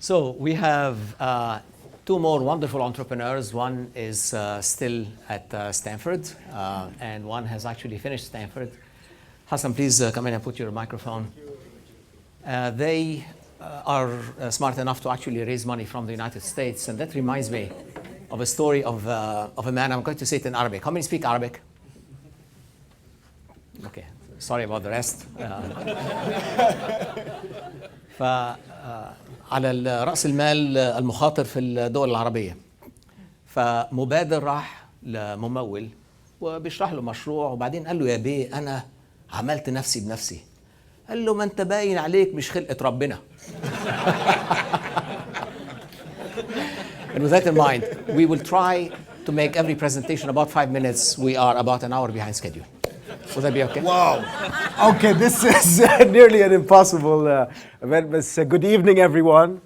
So we have two more wonderful entrepreneurs. One is still at Stanford, and one has actually finished Stanford. Hassan, please come in and put your microphone. They are smart enough to actually raise money from the United States, and that reminds me of a story of a man. I'm going to say it in Arabic. How many speak Arabic? Okay, sorry about the rest. على رأس المال المخاطر في الدول العربية. فمبادر راح لممول وبيشرح له مشروع، وبعدين قال له يا بيه أنا عملت نفسي بنفسي. قال له ما أنت باين عليك مش خلقة ربنا. And with that in mind, we will try to make every presentation about 5 minutes. We are about an hour behind schedule. Will that be okay? Wow. Okay, this is nearly an impossible event. But good evening, everyone.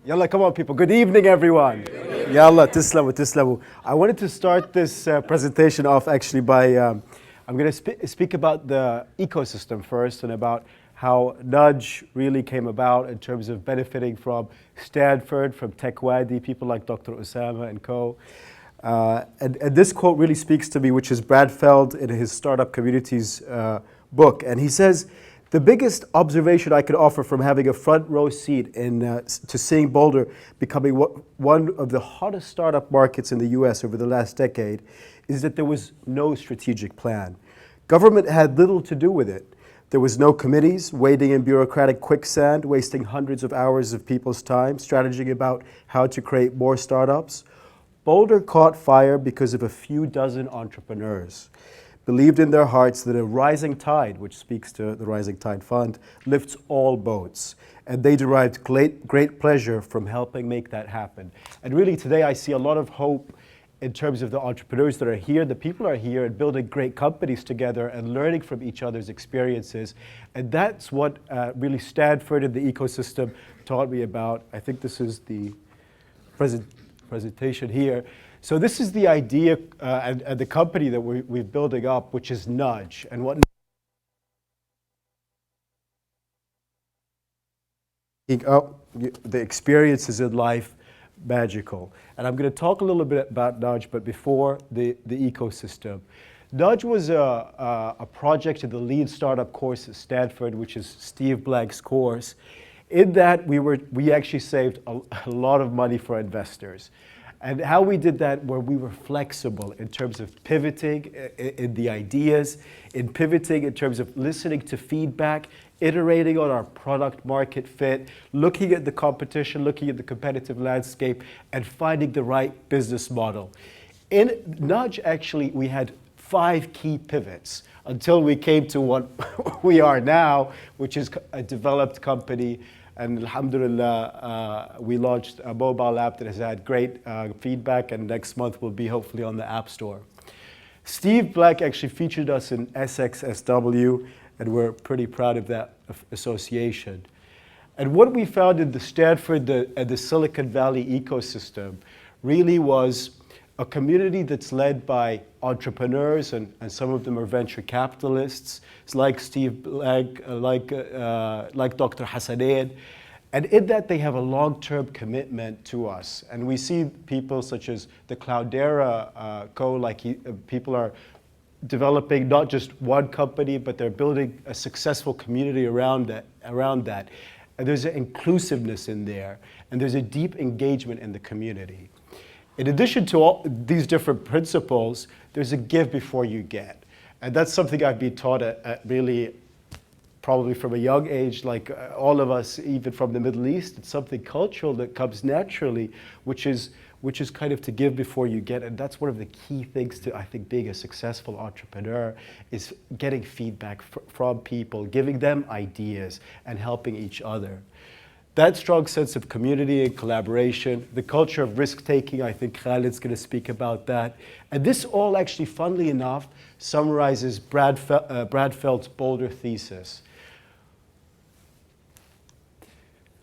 Yalla, come on, people. Good evening, everyone. Yalla, tislamu, tislamu. I wanted to start this presentation off actually by, I'm going to speak about the ecosystem first and about how Nudge really came about in terms of benefiting from Stanford, from TechWadi, people like Dr. Osama and co. And this quote really speaks to me, which is Brad Feld in his Startup Communities book. And he says, the biggest observation I could offer from having a front row seat to seeing Boulder becoming one of the hottest startup markets in the US over the last decade is that there was no strategic plan. Government had little to do with it. There was no committees, wading in bureaucratic quicksand, wasting hundreds of hours of people's time, strategizing about how to create more startups. Boulder caught fire because of a few dozen entrepreneurs, believed in their hearts that a rising tide, which speaks to the Rising Tide Fund, lifts all boats. And they derived great pleasure from helping make that happen. And really today I see a lot of hope in terms of the entrepreneurs that are here, the people are here and building great companies together and learning from each other's experiences. And that's what really Stanford and the ecosystem taught me about. I think this is the presentation here. So this is the idea and the company that we're building up, which is Nudge. And what the experiences in life, magical. And I'm going to talk a little bit about Nudge, but before the ecosystem. Nudge was a project in the lead startup course at Stanford, which is Steve Blank's course. In that, we actually saved a lot of money for investors. And how we did that, where we were flexible in terms of pivoting in the ideas, in pivoting in terms of listening to feedback, iterating on our product market fit, looking at the competition, looking at the competitive landscape, and finding the right business model. In Nudge, actually, we had 5 key pivots until we came to what we are now, which is a developed company. And alhamdulillah, we launched a mobile app that has had great feedback, and next month will be hopefully on the App Store. Steve Blank actually featured us in SXSW, and we're pretty proud of that association. And what we found in the Stanford and the Silicon Valley ecosystem really was a community that's led by entrepreneurs, and some of them are venture capitalists. It's like Steve Blank, like Dr. Hassan. And in that, they have a long-term commitment to us. And we see people such as the Cloudera people are developing not just one company, but they're building a successful community around that. And there's an inclusiveness in there, and there's a deep engagement in the community. In addition to all these different principles, there's a give before you get. And that's something I've been taught at really probably from a young age, like all of us, even from the Middle East. It's something cultural that comes naturally, which is kind of to give before you get. And that's one of the key things to, I think, being a successful entrepreneur, is getting feedback from people, giving them ideas, and helping each other. That strong sense of community and collaboration, the culture of risk-taking, I think Khaled's going to speak about that. And this all actually, funnily enough, summarizes Brad Feld's Boulder thesis.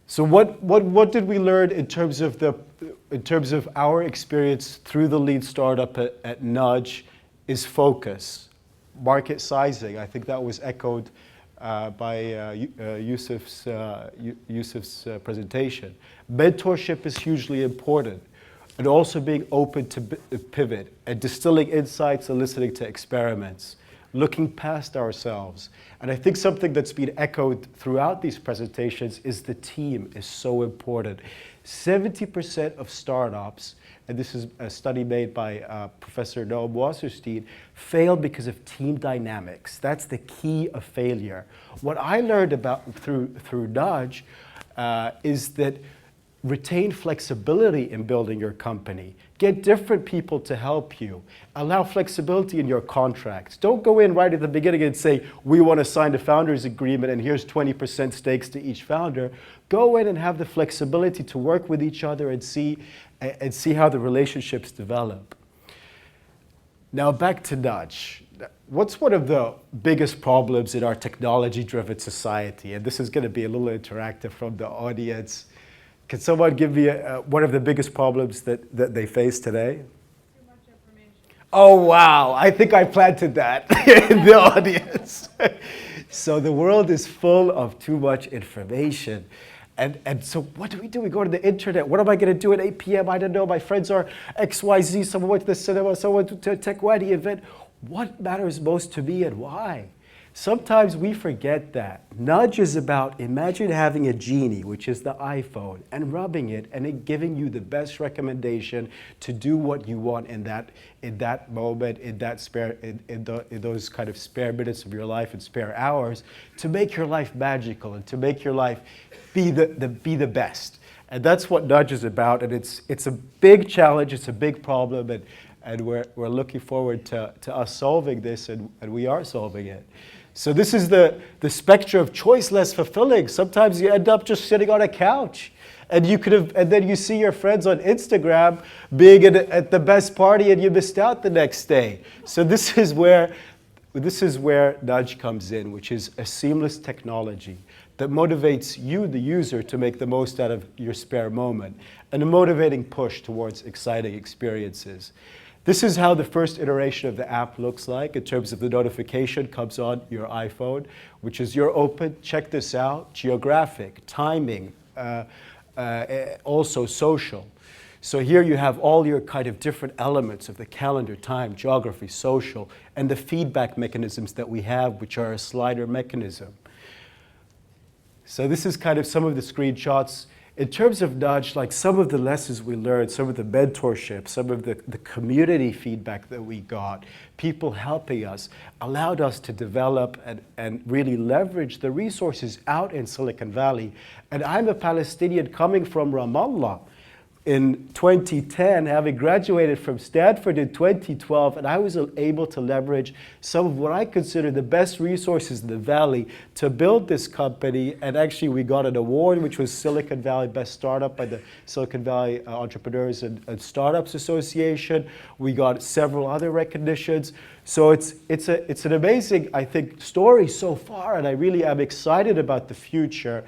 So what did we learn in terms of our experience through the lead startup at Nudge is focus, market sizing. I think that was echoed Yusuf's presentation. Mentorship is hugely important, and also being open to pivot and distilling insights and listening to experiments, looking past ourselves. And I think something that's been echoed throughout these presentations is the team is so important. 70% of startups, and this is a study made by Professor Naim Wasserstein, fail because of team dynamics. That's the key of failure. What I learned about through Nudge is that retain flexibility in building your company. Get different people to help you. Allow flexibility in your contracts. Don't go in right at the beginning and say, we want to sign the founders agreement and here's 20% stakes to each founder. Go in and have the flexibility to work with each other and see how the relationships develop. Now back to Nudge. What's one of the biggest problems in our technology-driven society? And this is going to be a little interactive from the audience. Can someone give me one of the biggest problems that they face today? Too much information. Oh, wow. I think I planted that in the audience. So the world is full of too much information. And so what do? We go to the internet. What am I going to do at 8 p.m.? I don't know. My friends are XYZ. Someone went to the cinema. Someone went to a TechWadi event. What matters most to me and why? Sometimes we forget that. Nudge is about, imagine having a genie, which is the iPhone, and rubbing it and it giving you the best recommendation to do what you want in that moment, in those kind of spare minutes of your life and spare hours, to make your life magical and to make your life be the best. And that's what Nudge is about. And it's a big challenge. It's a big problem. And we're looking forward to us solving this, and we are solving it. So this is the spectrum of choice less fulfilling. Sometimes you end up just sitting on a couch, and then you see your friends on Instagram being at the best party, and you missed out the next day. So this is where Nudge comes in, which is a seamless technology that motivates you, the user, to make the most out of your spare moment, and a motivating push towards exciting experiences. This is how the first iteration of the app looks like in terms of the notification comes on your iPhone, which is you're open, check this out, geographic, timing, also social. So here you have all your kind of different elements of the calendar, time, geography, social, and the feedback mechanisms that we have, which are a slider mechanism. So this is kind of some of the screenshots. In terms of Nudge, like some of the lessons we learned, some of the mentorship, some of the community feedback that we got, people helping us, allowed us to develop and really leverage the resources out in Silicon Valley. And I'm a Palestinian coming from Ramallah in 2010, having graduated from Stanford in 2012, and I was able to leverage some of what I consider the best resources in the Valley to build this company. And actually, we got an award, which was Silicon Valley Best Startup by the Silicon Valley Entrepreneurs and Startups Association. We got several other recognitions. So it's an amazing, I think, story so far, and I really am excited about the future.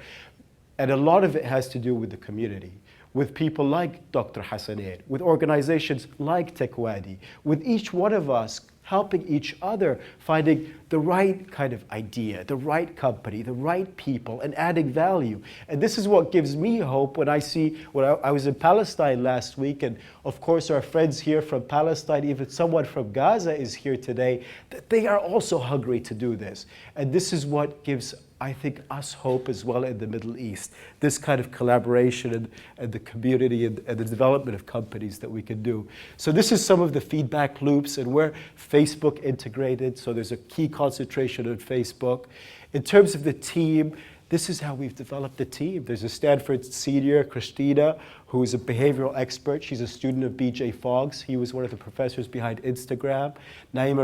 And a lot of it has to do with the community, with people like Dr. Hassan, with organizations like TechWadi, with each one of us helping each other, finding the right kind of idea, the right company, the right people, and adding value. And this is what gives me hope when I see, I was in Palestine last week, and of course our friends here from Palestine, even someone from Gaza is here today, that they are also hungry to do this. And this is what gives, I think, us hope as well in the Middle East, this kind of collaboration and the community and the development of companies that we can do. So this is some of the feedback loops, and we're Facebook integrated, so there's a key concentration on Facebook. In terms of the team, this is how we've developed the team. There's a Stanford senior, Christina, who is a behavioral expert. She's a student of B.J. Fogg's. He was one of the professors behind Instagram. Naim,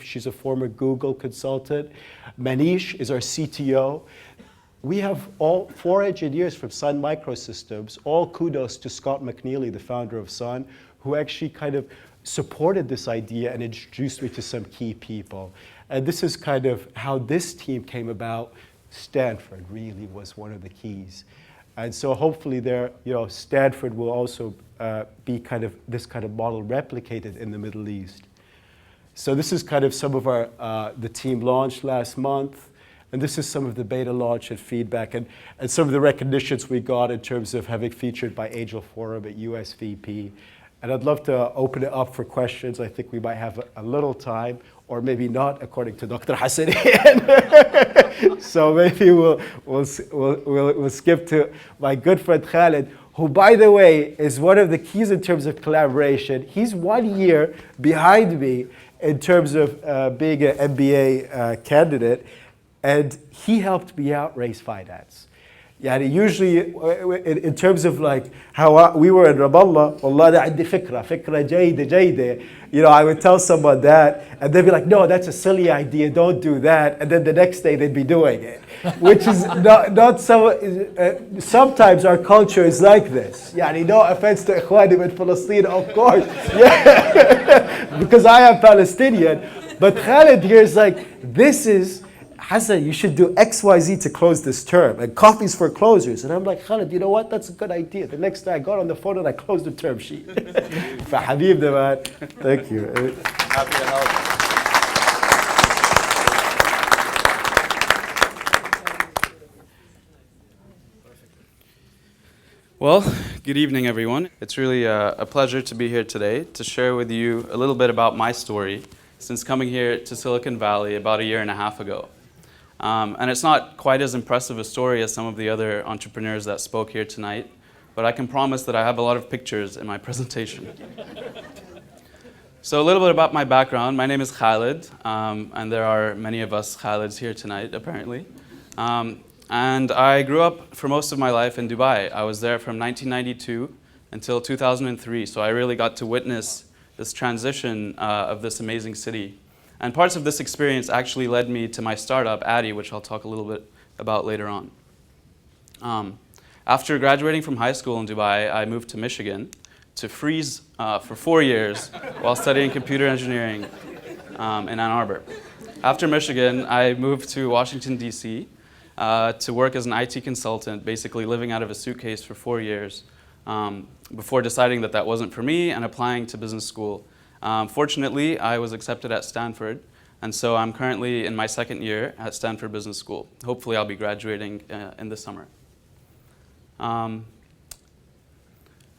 she's a former Google consultant. Manish is our CTO. We have all 4 engineers from Sun Microsystems. All kudos to Scott McNeely, the founder of Sun, who actually kind of supported this idea and introduced me to some key people. And this is kind of how this team came about. Stanford really was one of the keys. And so hopefully Stanford will also be kind of this kind of model replicated in the Middle East. So this is kind of some of our, the team launched last month. And this is some of the beta launch and feedback and some of the recognitions we got in terms of having featured by Angel Forum at USVP. And I'd love to open it up for questions. I think we might have a little time, or maybe not, according to Dr. Hassan. So maybe we'll skip to my good friend Khaled, who, by the way, is one of the keys in terms of collaboration. He's 1 year behind me in terms of being an MBA candidate, and he helped me out raise finance. يعني usually in terms of like how we were in Ramallah, والله أنا عندي فكرة جيدة. You know, I would tell someone that, and they'd be like, no, that's a silly idea, don't do that. And then the next day they'd be doing it, which is not so, sometimes our culture is like this. يعني no offense to إخواني من فلسطين, of course, yeah. Because I am Palestinian. But Khaled here is like, this is, Hassan, you should do XYZ to close this term, and coffees for closers. And I'm like, Khaled, you know what? That's a good idea. The next day I got on the phone and I closed the term sheet. فحبيب man. Thank you. Happy to help. Well, good evening, everyone. It's really a pleasure to be here today to share with you a little bit about my story since coming here to Silicon Valley about 1.5 years ago. And it's not quite as impressive a story as some of the other entrepreneurs that spoke here tonight, but I can promise that I have a lot of pictures in my presentation. So a little bit about my background. My name is Khaled, and there are many of us Khaleds here tonight, apparently. And I grew up for most of my life in Dubai. I was there from 1992 until 2003, so I really got to witness this transition of this amazing city. And parts of this experience actually led me to my startup, Addy, which I'll talk a little bit about later on. After graduating from high school in Dubai, I moved to Michigan to freeze for 4 years while studying computer engineering in Ann Arbor. After Michigan, I moved to Washington, D.C. To work as an IT consultant, basically living out of a suitcase for 4 years before deciding that that wasn't for me and applying to business school. Fortunately, I was accepted at Stanford, and so I'm currently in my 2nd year at Stanford Business School. Hopefully, I'll be graduating in the summer.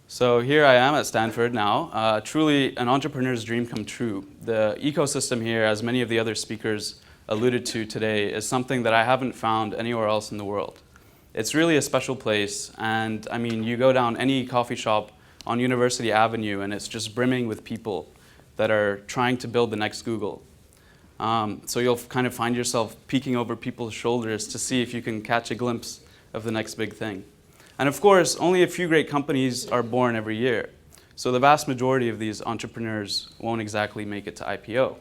So here I am at Stanford now, truly an entrepreneur's dream come true. The ecosystem here, as many of the other speakers alluded to today, is something that I haven't found anywhere else in the world. It's really a special place, and I mean, you go down any coffee shop on University Avenue and it's just brimming with people that are trying to build the next Google. So you'll kind of find yourself peeking over people's shoulders to see if you can catch a glimpse of the next big thing. And of course, only a few great companies are born every year. So the vast majority of these entrepreneurs won't exactly make it to IPO.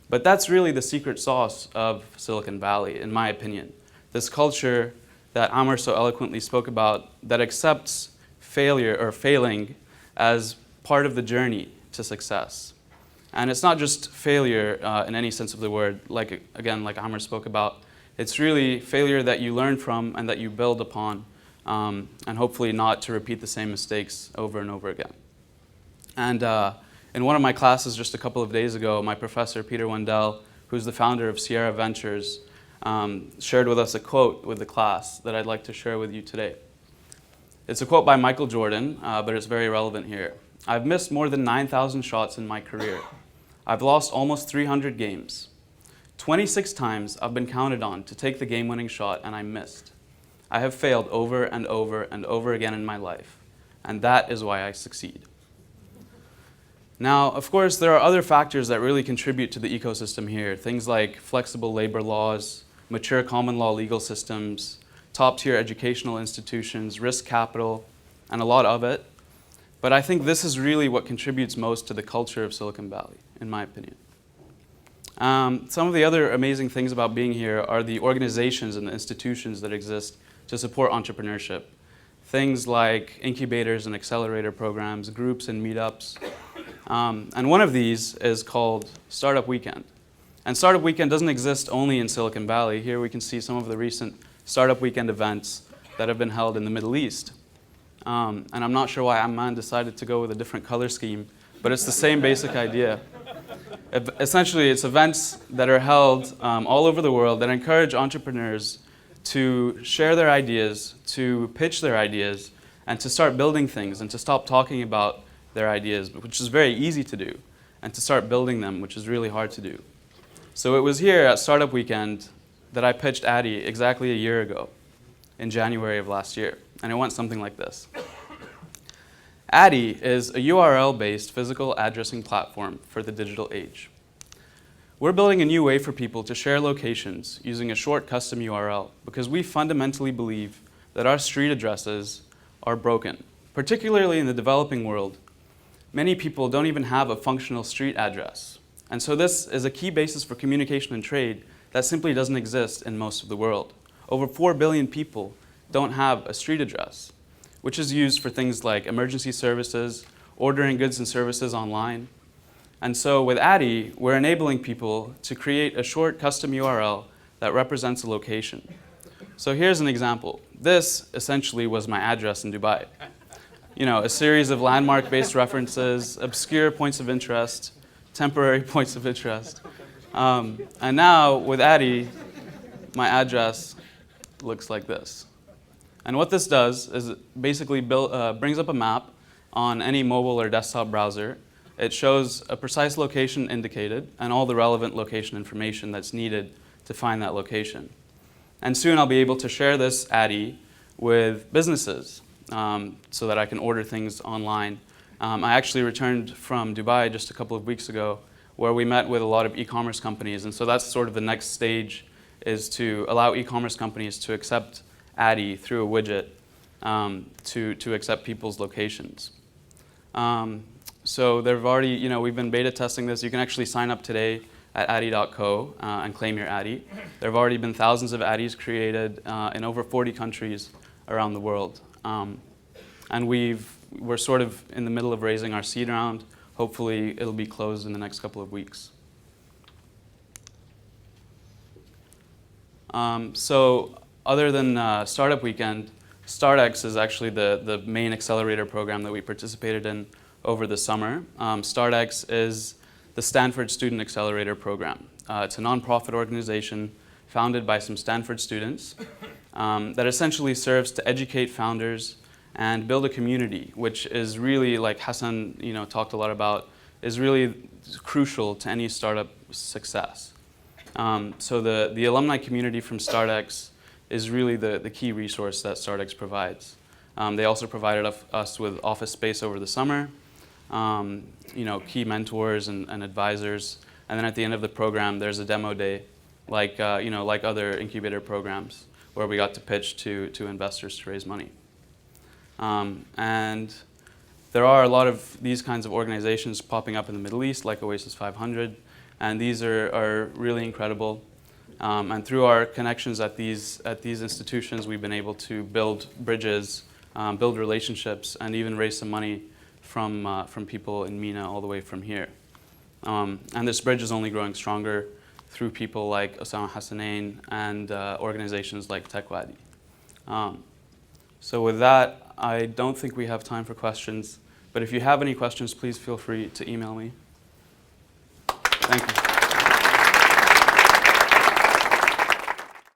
But that's really the secret sauce of Silicon Valley, in my opinion. This culture that Amr so eloquently spoke about that accepts failure or failing as part of the journey to success. And it's not just failure in any sense of the word, like Amr spoke about. It's really failure that you learn from and that you build upon, and hopefully not to repeat the same mistakes over and over again. And in one of my classes just a couple of days ago, my professor, Peter Wendell, who's the founder of Sierra Ventures, shared with us a quote with the class that I'd like to share with you today. It's a quote by Michael Jordan, but it's very relevant here. I've missed more than 9,000 shots in my career. I've lost almost 300 games. 26 times I've been counted on to take the game-winning shot and I missed. I have failed over and over and over again in my life, and that is why I succeed. Now, of course, there are other factors that really contribute to the ecosystem here, things like flexible labor laws, mature common law legal systems, top-tier educational institutions, risk capital, and a lot of it. But I think this is really what contributes most to the culture of Silicon Valley, in my opinion. Some of the other amazing things about being here are the organizations and the institutions that exist to support entrepreneurship. Things like incubators and accelerator programs, groups and meetups. And one of these is called Startup Weekend. And Startup Weekend doesn't exist only in Silicon Valley. Here we can see some of the recent Startup Weekend events that have been held in the Middle East. And I'm not sure why Amman decided to go with a different color scheme, but it's the same basic idea. Essentially, it's events that are held all over the world that encourage entrepreneurs to share their ideas, to pitch their ideas, and to start building things, and to stop talking about their ideas, which is very easy to do, and to start building them, which is really hard to do. So it was here at Startup Weekend that I pitched Addy exactly a year ago, in January of last year, and it went something like this. Addy is a URL-based physical addressing platform for the digital age. We're building a new way for people to share locations using a short custom URL because we fundamentally believe that our street addresses are broken. Particularly in the developing world, many people don't even have a functional street address. And so this is a key basis for communication and trade that simply doesn't exist in most of the world. Over 4 billion people don't have a street address, which is used for things like emergency services, ordering goods and services online. And so with Addy, we're enabling people to create a short custom URL that represents a location. So here's an example. This essentially was my address in Dubai. You know, a series of landmark-based references, obscure points of interest, temporary points of interest. And now with Addy, my address looks like this. And what this does is it basically brings up a map on any mobile or desktop browser. It shows a precise location indicated and all the relevant location information that's needed to find that location. And soon I'll be able to share this Addy with businesses so that I can order things online. I actually returned from Dubai just a couple of weeks ago where we met with a lot of e-commerce companies. And so that's sort of the next stage, is to allow e-commerce companies to accept Addy through a widget to accept people's locations. So they've already, we've been beta testing this. You can actually sign up today at addy.co and claim your Addy. There have already been thousands of Addys created in over 40 countries around the world. And we're sort of in the middle of raising our seed round. Hopefully it'll be closed in the next couple of weeks. So other than Startup Weekend, StartX is actually the main accelerator program that we participated in over the summer. StartX is the Stanford Student Accelerator Program. It's a nonprofit organization founded by some Stanford students that essentially serves to educate founders and build a community, which is really, like Hassan talked a lot about, is really crucial to any startup success. So the alumni community from StartX is really the key resource that StartX provides. They also provided us with office space over the summer, key mentors and advisors, and then at the end of the program, there's a demo day, like other incubator programs, where we got to pitch to investors to raise money. And there are a lot of these kinds of organizations popping up in the Middle East, like Oasis 500, and these are really incredible. And through our connections at these institutions, we've been able to build bridges, build relationships, and even raise some money from people in MENA all the way from here. And this bridge is only growing stronger through people like Al-Hassan and organizations like TechWadi. So with that, I don't think we have time for questions, but if you have any questions, please feel free to email me.